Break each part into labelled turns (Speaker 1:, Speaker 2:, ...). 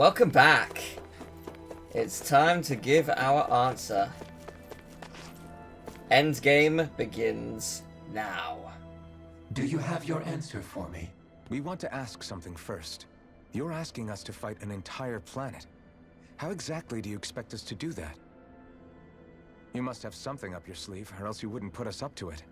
Speaker 1: Welcome back. It's time to give our answer. Endgame begins now.
Speaker 2: Do you have your answer for me?
Speaker 3: We want to ask something first. You're asking us to fight an entire planet. How exactly do you expect us to do that? You must have something up your sleeve, or else you wouldn't put us up to it.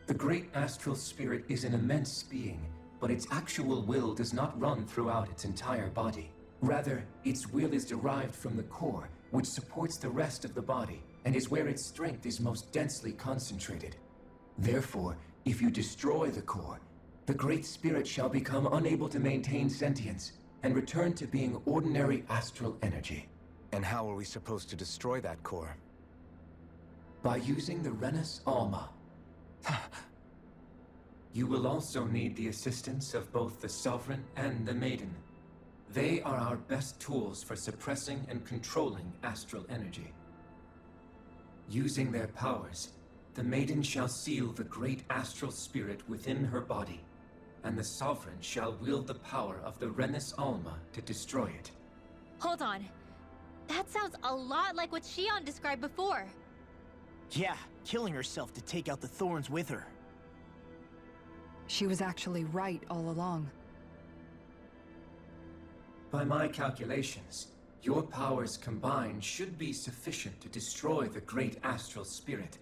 Speaker 2: The great astral spirit is an immense being, but its actual will does not run throughout its entire body. Rather, its will is derived from the core, which supports the rest of the body, and is where its strength is most densely concentrated. Therefore, if you destroy the core, the Great Spirit shall become unable to maintain sentience, and return to being ordinary astral energy.
Speaker 3: And how are we supposed to destroy that core?
Speaker 2: By using the Renus Alma. You will also need the assistance of both the Sovereign and the Maiden. They are our best tools for suppressing and controlling astral energy. Using their powers, the Maiden shall seal the great astral spirit within her body, and the Sovereign shall wield the power of the Renus Alma to destroy it.
Speaker 4: Hold on. That sounds a lot like what Shion described before.
Speaker 5: Yeah, killing herself to take out the thorns with her.
Speaker 6: She was actually right all along.
Speaker 2: By my calculations, your powers combined should be sufficient to destroy the great astral spirit,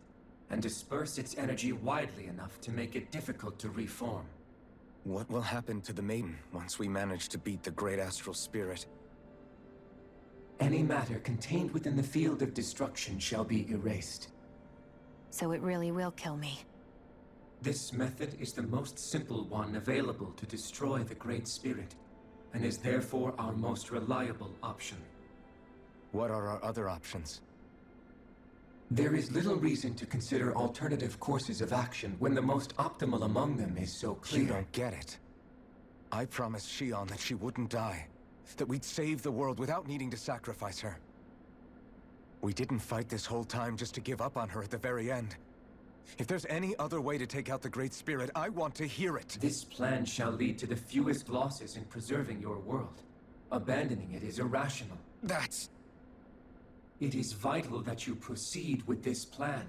Speaker 2: and disperse its energy widely enough to make it difficult to reform.
Speaker 3: What will happen to the Maiden once we manage to beat the great astral spirit?
Speaker 2: Any matter contained within the field of destruction shall be erased.
Speaker 4: So it really will kill me.
Speaker 2: This method is the most simple one available to destroy the Great Spirit, and is therefore our most reliable option.
Speaker 3: What are our other options?
Speaker 2: There is little reason to consider alternative courses of action when the most optimal among them is so clear.
Speaker 3: You don't get it. I promised Shion that she wouldn't die, that we'd save the world without needing to sacrifice her. We didn't fight this whole time just to give up on her at the very end. If there's any other way to take out the Great Spirit, I want to hear it.
Speaker 2: This plan shall lead to the fewest losses in preserving your world. Abandoning it is irrational.
Speaker 3: That's...
Speaker 2: It is vital that you proceed with this plan.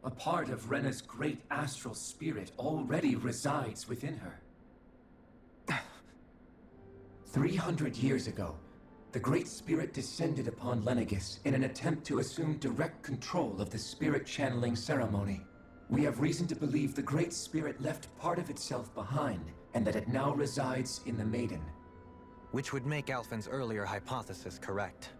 Speaker 2: A part of Rena's great astral spirit already resides within her. 300 years ago, the Great Spirit descended upon Lenegis in an attempt to assume direct control of the spirit channeling ceremony. We have reason to believe the Great Spirit left part of itself behind, and that it now resides in the Maiden.
Speaker 7: Which would make Alphen's earlier hypothesis correct.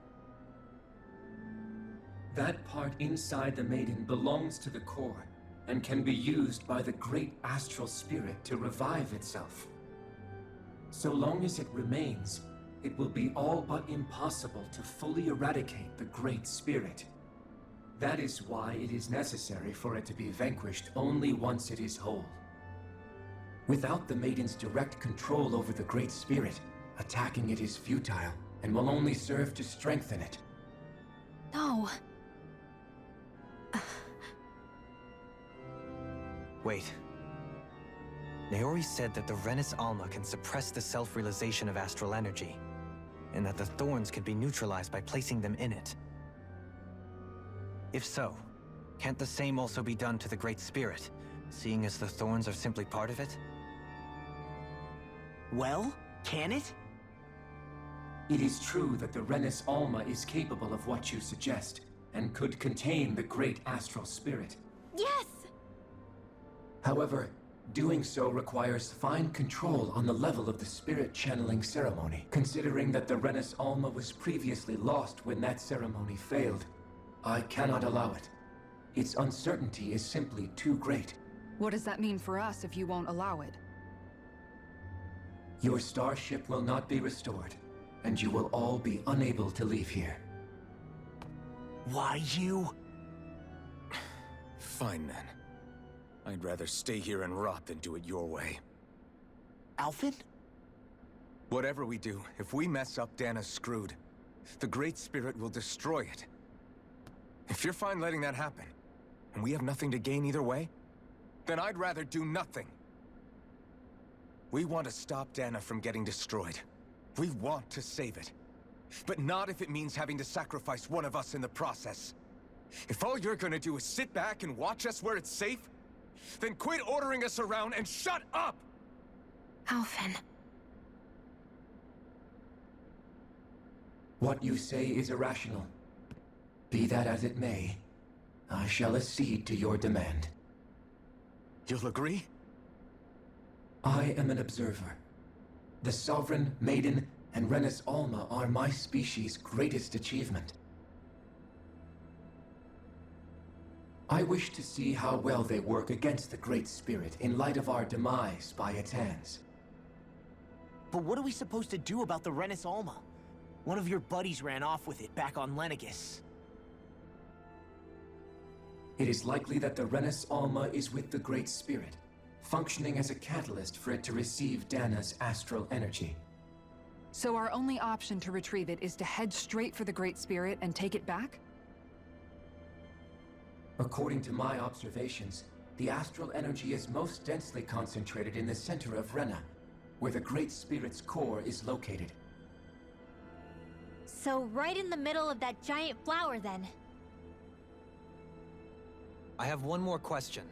Speaker 2: That part inside the Maiden belongs to the core, and can be used by the great astral spirit to revive itself. So long as it remains, it will be all but impossible to fully eradicate the Great Spirit. That is why it is necessary for it to be vanquished only once it is whole. Without the Maiden's direct control over the Great Spirit, attacking it is futile, and will only serve to strengthen it.
Speaker 4: No.
Speaker 7: Wait. Naori said that the Renus Alma can suppress the self-realization of astral energy, and that the thorns could be neutralized by placing them in it. If so, can't the same also be done to the Great Spirit, seeing as the thorns are simply part of it?
Speaker 5: Well, can it?
Speaker 2: It is true that the Renus Alma is capable of what you suggest, and could contain the great astral spirit.
Speaker 4: Yes!
Speaker 2: However, doing so requires fine control on the level of the spirit channeling ceremony, considering that the Renus Alma was previously lost when that ceremony failed. I cannot allow it. Its uncertainty is simply too great.
Speaker 6: What does that mean for us if you won't allow it?
Speaker 2: Your starship will not be restored, and you will all be unable to leave here.
Speaker 5: Why you?
Speaker 3: Fine then. I'd rather stay here and rot than do it your way.
Speaker 5: Alphen?
Speaker 3: Whatever we do, if we mess up, Dana's screwed. The Great Spirit will destroy it. If you're fine letting that happen, and we have nothing to gain either way, then I'd rather do nothing. We want to stop Dana from getting destroyed. We want to save it. But not if it means having to sacrifice one of us in the process. If all you're gonna do is sit back and watch us where it's safe, then quit ordering us around and shut up!
Speaker 4: Alphen.
Speaker 2: What you say is irrational. Be that as it may, I shall accede to your demand.
Speaker 3: You'll agree?
Speaker 2: I am an observer. The Sovereign, Maiden, and Renis Alma are my species' greatest achievement. I wish to see how well they work against the Great Spirit in light of our demise by its hands.
Speaker 5: But what are we supposed to do about the Renis Alma? One of your buddies ran off with it back on Lenegus.
Speaker 2: It is likely that the Renis Alma is with the Great Spirit, functioning as a catalyst for it to receive Dana's astral energy.
Speaker 6: So our only option to retrieve it is to head straight for the Great Spirit and take it back?
Speaker 2: According to my observations, the astral energy is most densely concentrated in the center of Rena, where the Great Spirit's core is located.
Speaker 4: So right in the middle of that giant flower, then.
Speaker 7: I have one more question.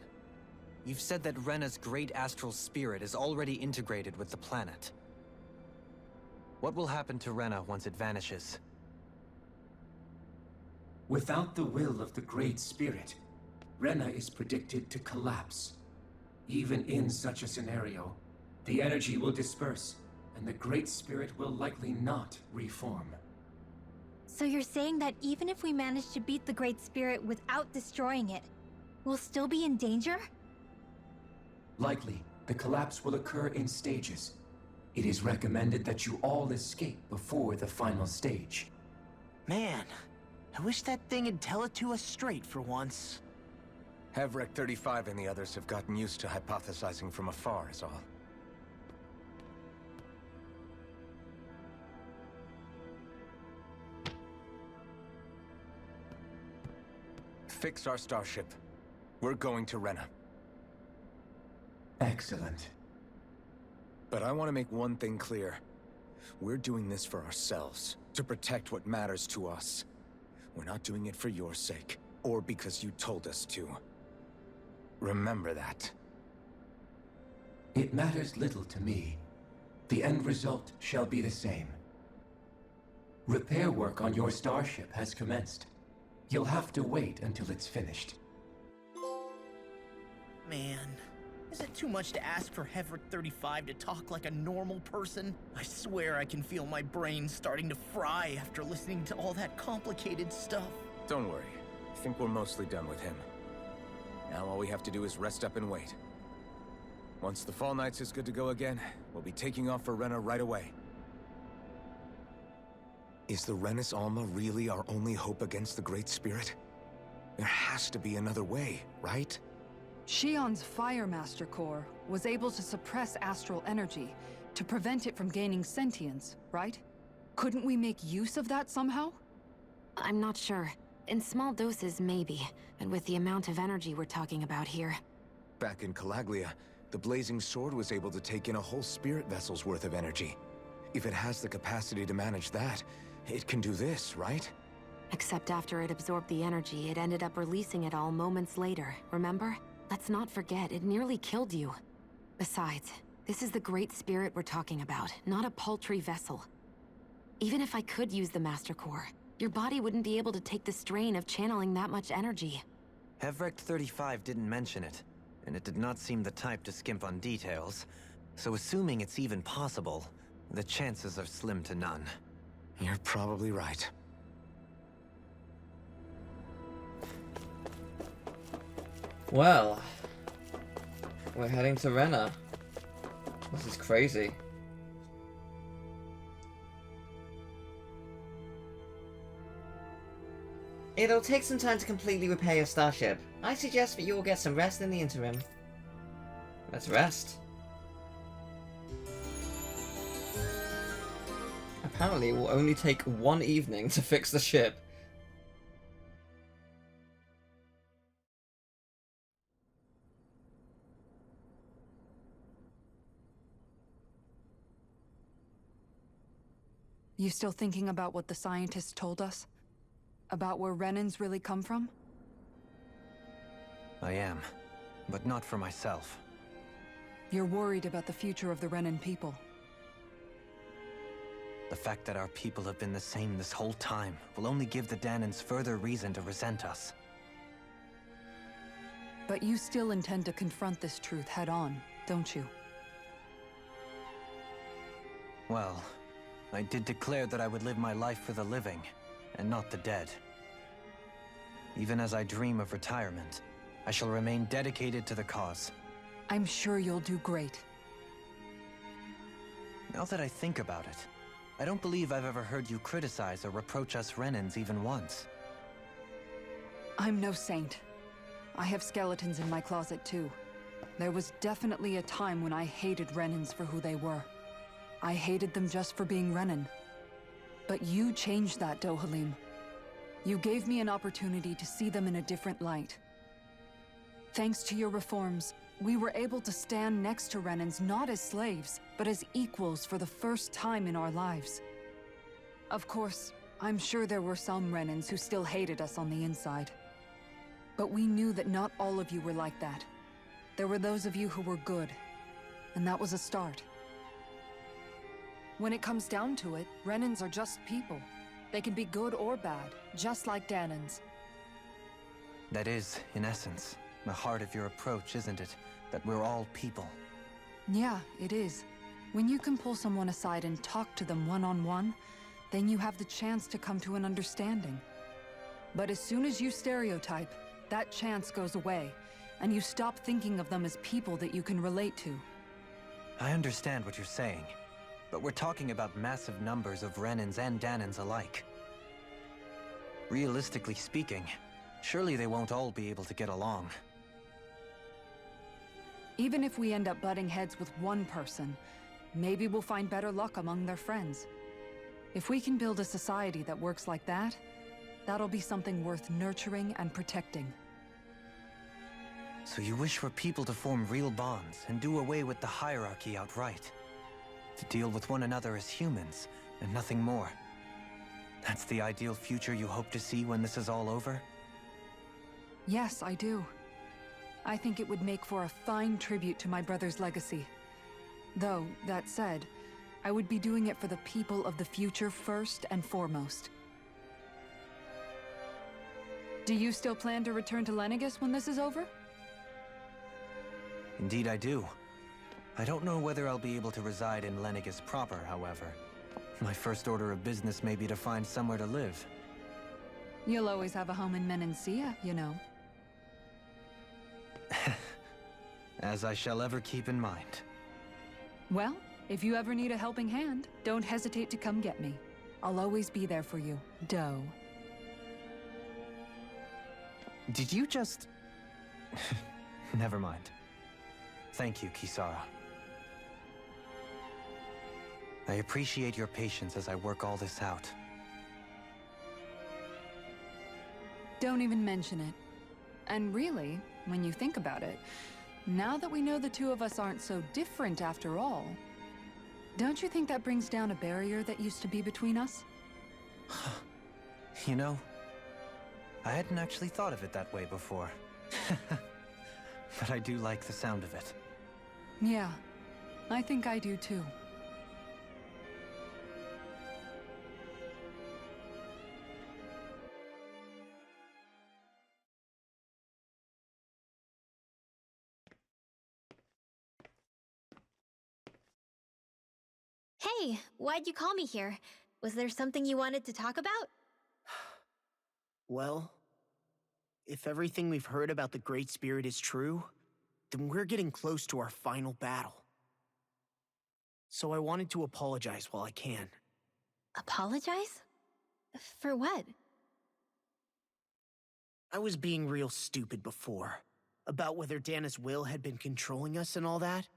Speaker 7: You've said that Rena's great astral spirit is already integrated with the planet. What will happen to Rena once it vanishes?
Speaker 2: Without the will of the Great Spirit, Rena is predicted to collapse. Even in such a scenario, the energy will disperse, and the Great Spirit will likely not reform.
Speaker 4: So you're saying that even if we manage to beat the Great Spirit without destroying it, we'll still be in danger?
Speaker 2: Likely, the collapse will occur in stages. It is recommended that you all escape before the final stage.
Speaker 5: Man, I wish that thing would tell it to us straight for once.
Speaker 3: Hevrek 35 and the others have gotten used to hypothesizing from afar is all. Fix our starship. We're going to Rena.
Speaker 2: Excellent.
Speaker 3: But I want to make one thing clear. We're doing this for ourselves, to protect what matters to us. We're not doing it for your sake, or because you told us to. Remember that.
Speaker 2: It matters little to me. The end result shall be the same. Repair work on your starship has commenced. You'll have to wait until it's finished.
Speaker 5: Man, is it too much to ask for Hevrek 35 to talk like a normal person? I swear I can feel my brain starting to fry after listening to all that complicated stuff.
Speaker 3: Don't worry. I think we're mostly done with him. Now all we have to do is rest up and wait. Once the Fall Knights is good to go again, we'll be taking off for Rena right away. Is the Renis Alma really our only hope against the Great Spirit? There has to be another way, right?
Speaker 6: Shion's Firemaster core was able to suppress astral energy to prevent it from gaining sentience, right? Couldn't we make use of that somehow?
Speaker 8: I'm not sure. In small doses, maybe. And with the amount of energy we're talking about here.
Speaker 3: Back in Calaglia, the Blazing Sword was able to take in a whole spirit vessel's worth of energy. If it has the capacity to manage that, it can do this, right?
Speaker 8: Except after it absorbed the energy, it ended up releasing it all moments later, remember? Let's not forget, it nearly killed you. Besides, this is the Great Spirit we're talking about, not a paltry vessel. Even if I could use the Master Core, your body wouldn't be able to take the strain of channeling that much energy.
Speaker 7: Hevrek 35 didn't mention it, and it did not seem the type to skimp on details. So assuming it's even possible, the chances are slim to none.
Speaker 3: You're probably right.
Speaker 1: Well, we're heading to Rena. This is crazy. It'll take some time to completely repair your starship. I suggest that you all get some rest in the interim. Let's rest. Apparently it will only take one evening to fix the ship.
Speaker 6: You still thinking about what the scientists told us? About where Renans really come from?
Speaker 7: I am, but not for myself.
Speaker 6: You're worried about the future of the Renan people.
Speaker 7: The fact that our people have been the same this whole time will only give the Danans further reason to resent us.
Speaker 6: But you still intend to confront this truth head-on, don't you?
Speaker 7: Well, I did declare that I would live my life for the living, and not the dead. Even as I dream of retirement, I shall remain dedicated to the cause.
Speaker 6: I'm sure you'll do great.
Speaker 7: Now that I think about it, I don't believe I've ever heard you criticize or reproach us Renans even once.
Speaker 6: I'm no saint. I have skeletons in my closet too. There was definitely a time when I hated Renans for who they were. I hated them just for being Renan. But you changed that, Dohalim. You gave me an opportunity to see them in a different light. Thanks to your reforms, we were able to stand next to Renans not as slaves, but as equals for the first time in our lives. Of course, I'm sure there were some Renans who still hated us on the inside. But we knew that not all of you were like that. There were those of you who were good, and that was a start. When it comes down to it, Renans are just people. They can be good or bad, just like Danans.
Speaker 7: That is, in essence, the heart of your approach, isn't it? That we're all people.
Speaker 6: Yeah, it is. When you can pull someone aside and talk to them one-on-one, then you have the chance to come to an understanding. But as soon as you stereotype, that chance goes away, and you stop thinking of them as people that you can relate to.
Speaker 7: I understand what you're saying, but we're talking about massive numbers of Renans and Danans alike. Realistically speaking, surely they won't all be able to get along.
Speaker 6: Even if we end up butting heads with one person, maybe we'll find better luck among their friends. If we can build a society that works like that, that'll be something worth nurturing and protecting.
Speaker 7: So you wish for people to form real bonds and do away with the hierarchy outright? To deal with one another as humans, and nothing more? That's the ideal future you hope to see when this is all over?
Speaker 6: Yes, I do. I think it would make for a fine tribute to my brother's legacy. Though, that said, I would be doing it for the people of the future first and foremost. Do you still plan to return to Lenegis when this is over?
Speaker 7: Indeed I do. I don't know whether I'll be able to reside in Lenegis proper, however. My first order of business may be to find somewhere to live.
Speaker 6: You'll always have a home in Menancia, you know.
Speaker 7: As I shall ever keep in mind.
Speaker 6: Well, if you ever need a helping hand, don't hesitate to come get me. I'll always be there for you, Doe.
Speaker 7: Did you just... Never mind. Thank you, Kisara. I appreciate your patience as I work all this out.
Speaker 6: Don't even mention it. And really, when you think about it, now that we know the two of us aren't so different after all, don't you think that brings down a barrier that used to be between us?
Speaker 7: You know, I hadn't actually thought of it that way before. But I do like the sound of it.
Speaker 6: Yeah, I think I do too.
Speaker 9: Hey, why'd you call me here? Was there something you wanted to talk about?
Speaker 5: Well, if everything we've heard about the Great Spirit is true, then we're getting close to our final battle. So I wanted to apologize while I can.
Speaker 9: Apologize? For what?
Speaker 5: I was being real stupid before, about whether Dana's will had been controlling us and all that.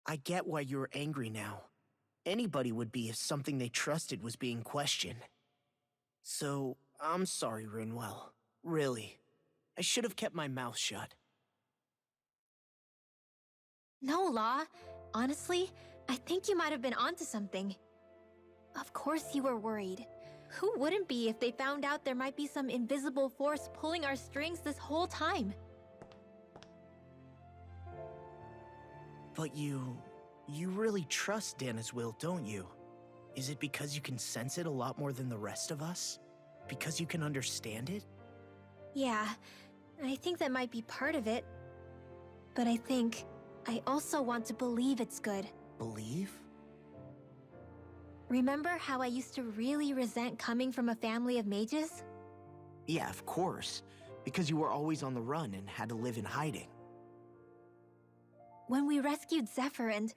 Speaker 5: I get why you're angry now. Anybody would be if something they trusted was being questioned. So, I'm sorry, Rinwell. Really. I should have kept my mouth shut.
Speaker 9: No, Law. Honestly, I think you might have been onto something. Of course you were worried. Who wouldn't be if they found out there might be some invisible force pulling our strings this whole time?
Speaker 5: But you really trust Dana's will, don't you? Is it because you can sense it a lot more than the rest of us? Because you can understand it?
Speaker 9: Yeah, I think that might be part of it. But I think I also want to believe it's good.
Speaker 5: Believe?
Speaker 9: Remember how I used to really resent coming from a family of mages?
Speaker 5: Yeah, of course. Because you were always on the run and had to live in hiding.
Speaker 9: When we rescued Zephyr and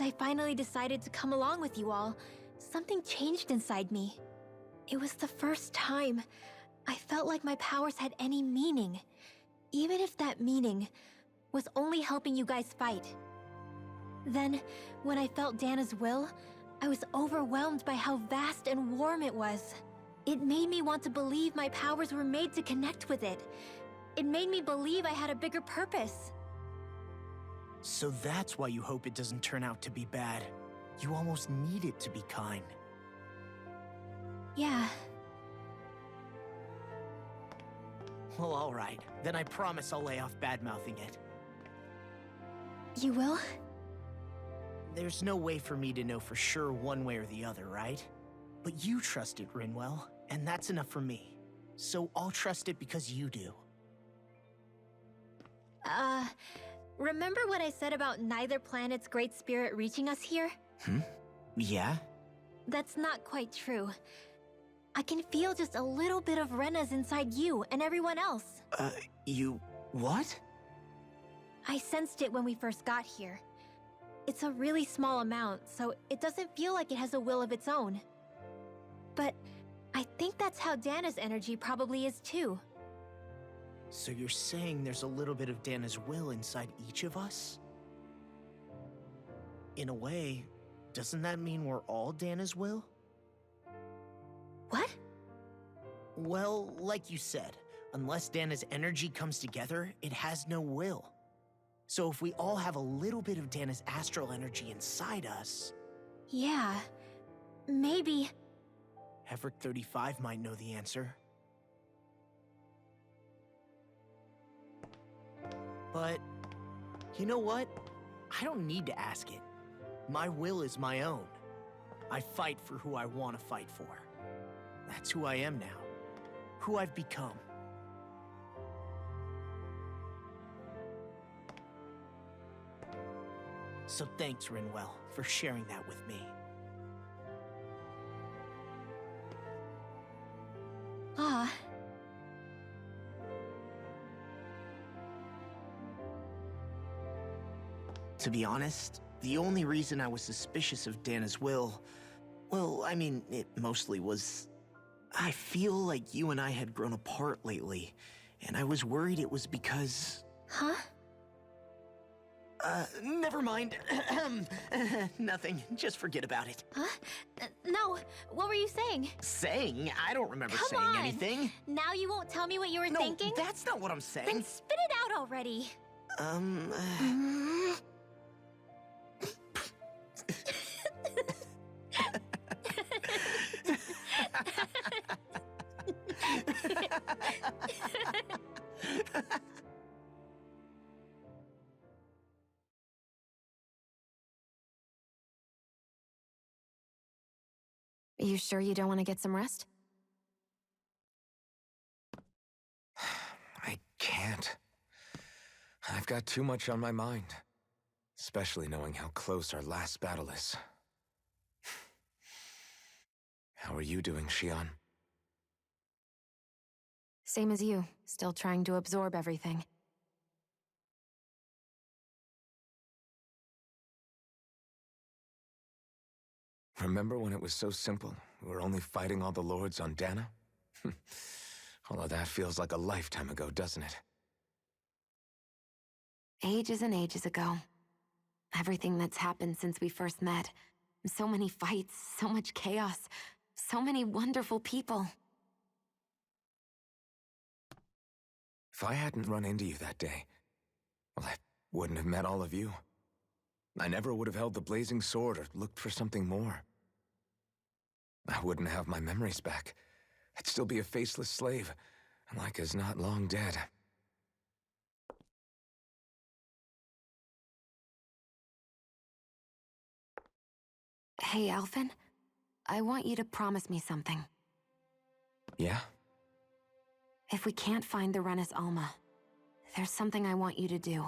Speaker 9: I finally decided to come along with you all, something changed inside me. It was the first time I felt like my powers had any meaning, even if that meaning was only helping you guys fight. Then, when I felt Dana's will, I was overwhelmed by how vast and warm it was. It made me want to believe my powers were made to connect with it. It made me believe I had a bigger purpose.
Speaker 5: So that's why you hope it doesn't turn out to be bad. You almost need it to be kind.
Speaker 9: Yeah.
Speaker 5: Well, alright. Then I promise I'll lay off bad-mouthing it.
Speaker 9: You will?
Speaker 5: There's no way for me to know for sure one way or the other, right? But you trust it, Rinwell, and that's enough for me. So I'll trust it because you do.
Speaker 9: Remember what I said about neither planet's great spirit reaching us here?
Speaker 5: Yeah?
Speaker 9: That's not quite true. I can feel just a little bit of Rena's inside you and everyone else.
Speaker 5: You... what?
Speaker 9: I sensed it when we first got here. It's a really small amount, so it doesn't feel like it has a will of its own. But I think that's how Dana's energy probably is too.
Speaker 5: So you're saying there's a little bit of Dana's will inside each of us? In a way, doesn't that mean we're all Dana's will?
Speaker 9: What?
Speaker 5: Well, like you said, unless Dana's energy comes together, it has no will. So if we all have a little bit of Dana's astral energy inside us...
Speaker 9: Yeah, maybe...
Speaker 5: Everett 35 might know the answer. But, you know what? I don't need to ask it. My will is my own. I fight for who I want to fight for. That's who I am now. Who I've become. So thanks, Rinwell, for sharing that with me.
Speaker 9: Ah.
Speaker 5: To be honest, the only reason I was suspicious of Dana's will, well, I mean, it mostly was... I feel like you and I had grown apart lately, and I was worried it was because...
Speaker 9: Huh?
Speaker 5: Never mind. Nothing. Just forget about it.
Speaker 9: Huh? No, what were you saying?
Speaker 5: Saying? I don't remember
Speaker 9: Come
Speaker 5: saying
Speaker 9: on.
Speaker 5: anything.
Speaker 9: Now you won't tell me what you were thinking?
Speaker 5: No, that's not what I'm saying.
Speaker 9: Then spit it out already.
Speaker 8: Are you sure you don't want to get some rest?
Speaker 3: I can't. I've got too much on my mind. Especially knowing how close our last battle is. How are you doing, Xion?
Speaker 8: Same as you, still trying to absorb everything.
Speaker 3: Remember when it was so simple? We were only fighting all the lords on Dana? All of that feels like a lifetime ago, doesn't it?
Speaker 8: Ages and ages ago. Everything that's happened since we first met. So many fights, so much chaos, so many wonderful people.
Speaker 3: If I hadn't run into you that day, well, I wouldn't have met all of you. I never would have held the blazing sword or looked for something more. I wouldn't have my memories back. I'd still be a faceless slave, like as not long dead.
Speaker 8: Hey, Alphen. I want you to promise me something.
Speaker 3: Yeah?
Speaker 8: If we can't find the Renis Alma, there's something I want you to do.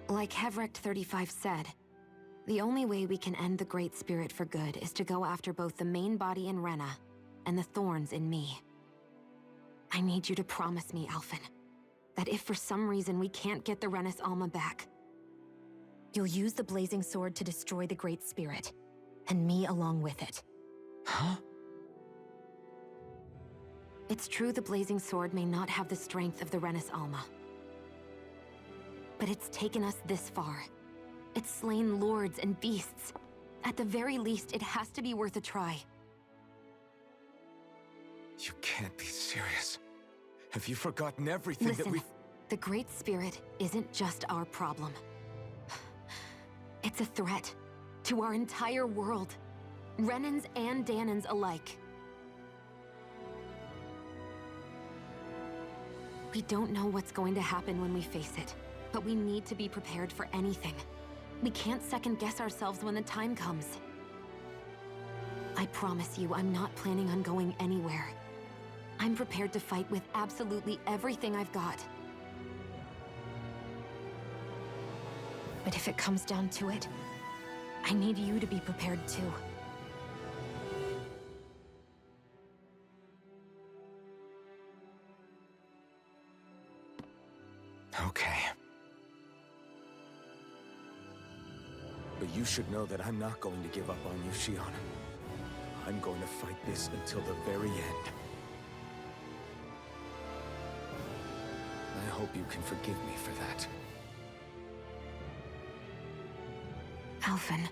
Speaker 8: Like Hevrect 35 said, the only way we can end the Great Spirit for good is to go after both the main body in Rena and the thorns in me. I need you to promise me, Alphen, that if for some reason we can't get the Renis Alma back, you'll use the blazing sword to destroy the Great Spirit, and me along with it.
Speaker 3: Huh?
Speaker 8: It's true the blazing sword may not have the strength of the Renis Alma. But it's taken us this far. It's slain lords and beasts. At the very least, it has to be worth a try.
Speaker 3: You can't be serious. Have you forgotten everything
Speaker 8: Listen,
Speaker 3: that we've...
Speaker 8: the Great Spirit isn't just our problem. It's a threat to our entire world. Renans and Danans alike. We don't know what's going to happen when we face it, but we need to be prepared for anything. We can't second-guess ourselves when the time comes. I promise you, I'm not planning on going anywhere. I'm prepared to fight with absolutely everything I've got. But if it comes down to it, I need you to be prepared too.
Speaker 3: Okay. But you should know that I'm not going to give up on you, Shion. I'm going to fight this until the very end. I hope you can forgive me for that.
Speaker 8: Alphen.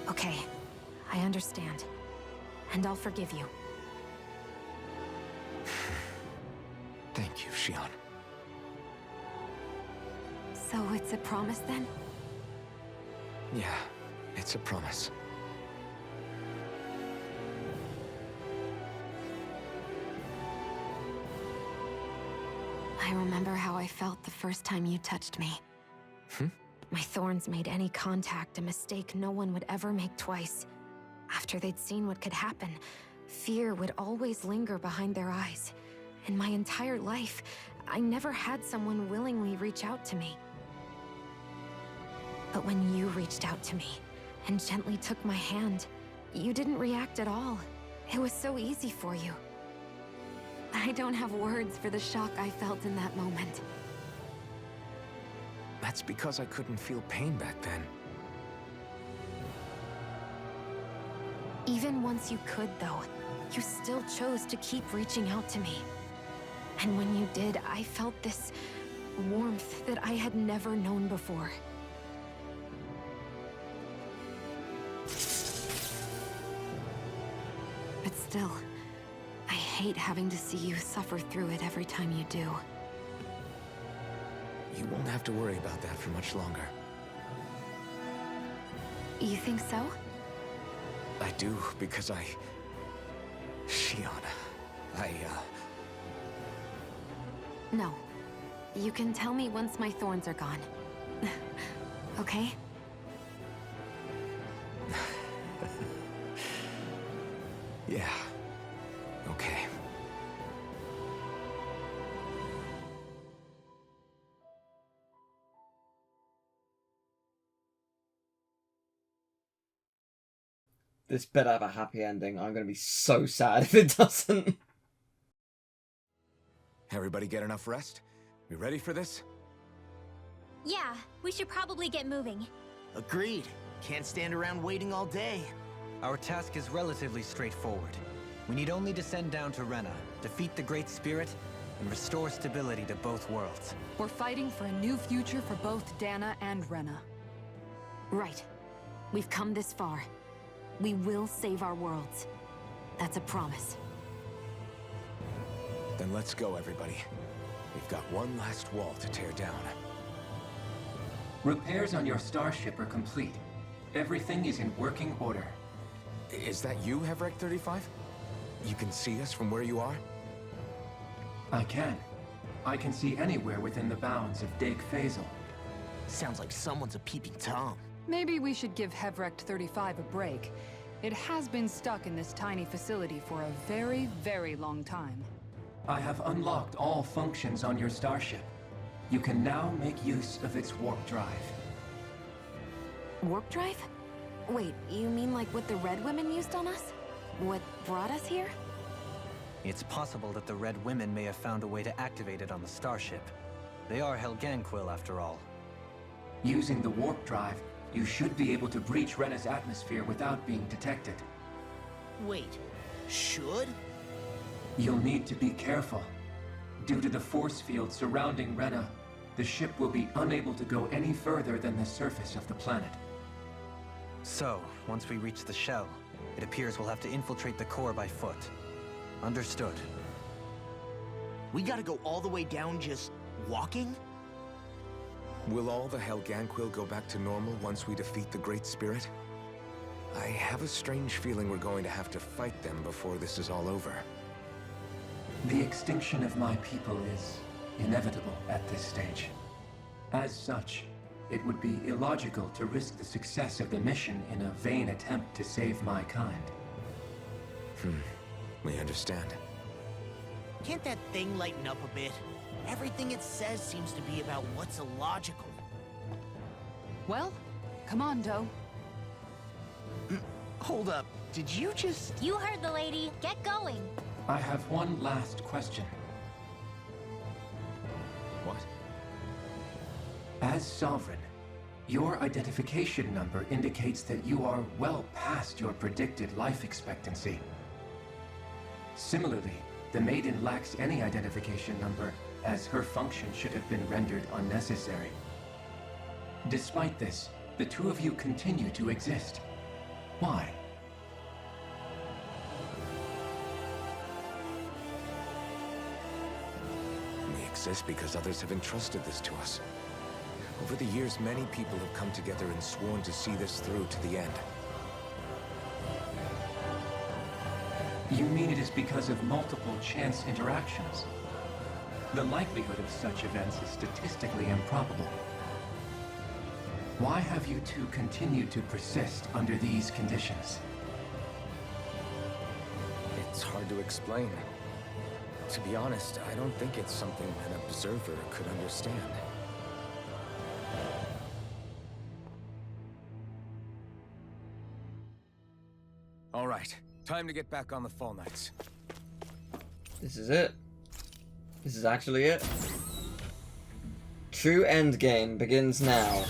Speaker 8: Okay, I understand. And I'll forgive you.
Speaker 3: Thank you, Shion.
Speaker 8: So it's a promise then?
Speaker 3: Yeah, it's a promise.
Speaker 8: I remember how I felt the first time you touched me. My thorns made any contact a mistake no one would ever make twice. After they'd seen what could happen, fear would always linger behind their eyes. In my entire life, I never had someone willingly reach out to me. But when you reached out to me and gently took my hand, you didn't react at all. It was so easy for you. I don't have words for the shock I felt in that moment.
Speaker 3: That's because I couldn't feel pain back then.
Speaker 8: Even once you could, though, you still chose to keep reaching out to me. And when you did, I felt this warmth that I had never known before. But still, I hate having to see you suffer through it every time you do.
Speaker 3: You won't have to worry about that for much longer.
Speaker 8: You think so?
Speaker 3: I do, because Shion,
Speaker 8: No. You can tell me once my thorns are gone. Okay?
Speaker 3: Yeah. Okay.
Speaker 1: This better have a happy ending. I'm going to be so sad if it doesn't.
Speaker 3: Everybody get enough rest? We ready for this?
Speaker 9: Yeah, we should probably get moving.
Speaker 5: Agreed. Can't stand around waiting all day.
Speaker 7: Our task is relatively straightforward. We need only descend down to Rena, defeat the Great Spirit, and restore stability to both worlds.
Speaker 6: We're fighting for a new future for both Dana and Rena.
Speaker 8: Right. We've come this far. We will save our worlds. That's a promise.
Speaker 3: Then let's go, everybody. We've got one last wall to tear down.
Speaker 2: Repairs on your starship are complete. Everything is in working order.
Speaker 3: Is that you, Hevrek 35? You can see us from where you are?
Speaker 2: I can. I can see anywhere within the bounds of Dake Phasal.
Speaker 5: Sounds like someone's a peeping Tom.
Speaker 6: Maybe we should give Hevrek 35 a break. It has been stuck in this tiny facility for a very, very long time.
Speaker 2: I have unlocked all functions on your starship. You can now make use of its warp drive.
Speaker 8: Warp drive? Wait, you mean like what the Red Women used on us? What brought us here?
Speaker 7: It's possible that the Red Women may have found a way to activate it on the starship. They are Helganquil, after all.
Speaker 2: Using the warp drive, you should be able to breach Rena's atmosphere without being detected.
Speaker 5: Wait, should?
Speaker 2: You'll need to be careful. Due to the force field surrounding Rena, the ship will be unable to go any further than the surface of the planet.
Speaker 7: So, once we reach the shell, it appears we'll have to infiltrate the core by foot. Understood.
Speaker 5: We gotta go all the way down just walking?
Speaker 3: Will all the Helganquil go back to normal once we defeat the Great Spirit? I have a strange feeling we're going to have to fight them before this is all over.
Speaker 2: The extinction of my people is inevitable at this stage. As such, it would be illogical to risk the success of the mission in a vain attempt to save my kind.
Speaker 3: We understand.
Speaker 5: Can't that thing lighten up a bit? Everything it says seems to be about what's illogical.
Speaker 6: Well, come on, Doe.
Speaker 5: Hold up, did you just...
Speaker 9: You heard the lady. Get going.
Speaker 2: I have one last question.
Speaker 3: What?
Speaker 2: As Sovereign, your identification number indicates that you are well past your predicted life expectancy. Similarly, the Maiden lacks any identification number, as her function should have been rendered unnecessary. Despite this, the two of you continue to exist. Why?
Speaker 3: We exist because others have entrusted this to us. Over the years, many people have come together and sworn to see this through to the end.
Speaker 2: You mean it is because of multiple chance interactions? The likelihood of such events is statistically improbable. Why have you two continued to persist under these conditions?
Speaker 3: It's hard to explain. To be honest, I don't think it's something an observer could understand. All right, time to get back on the Fall Knights.
Speaker 1: This is it. This is actually it. True endgame begins now.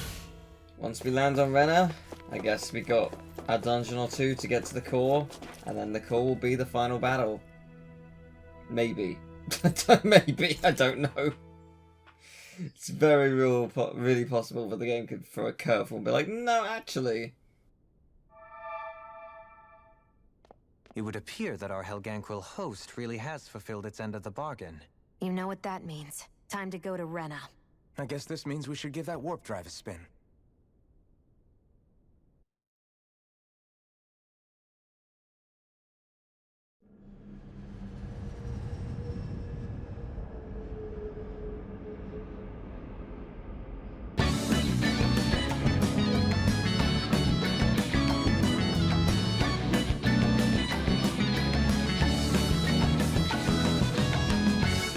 Speaker 1: Once we land on Rena, I guess we got a dungeon or two to get to the core, and then the core will be the final battle. Maybe. Maybe, I don't know. It's very really possible that the game could throw a curveball and be like, no, actually.
Speaker 7: It would appear that our Helganquil host really has fulfilled its end of the bargain.
Speaker 8: You know what that means. Time to go to Rena.
Speaker 3: I guess this means we should give that warp drive a spin.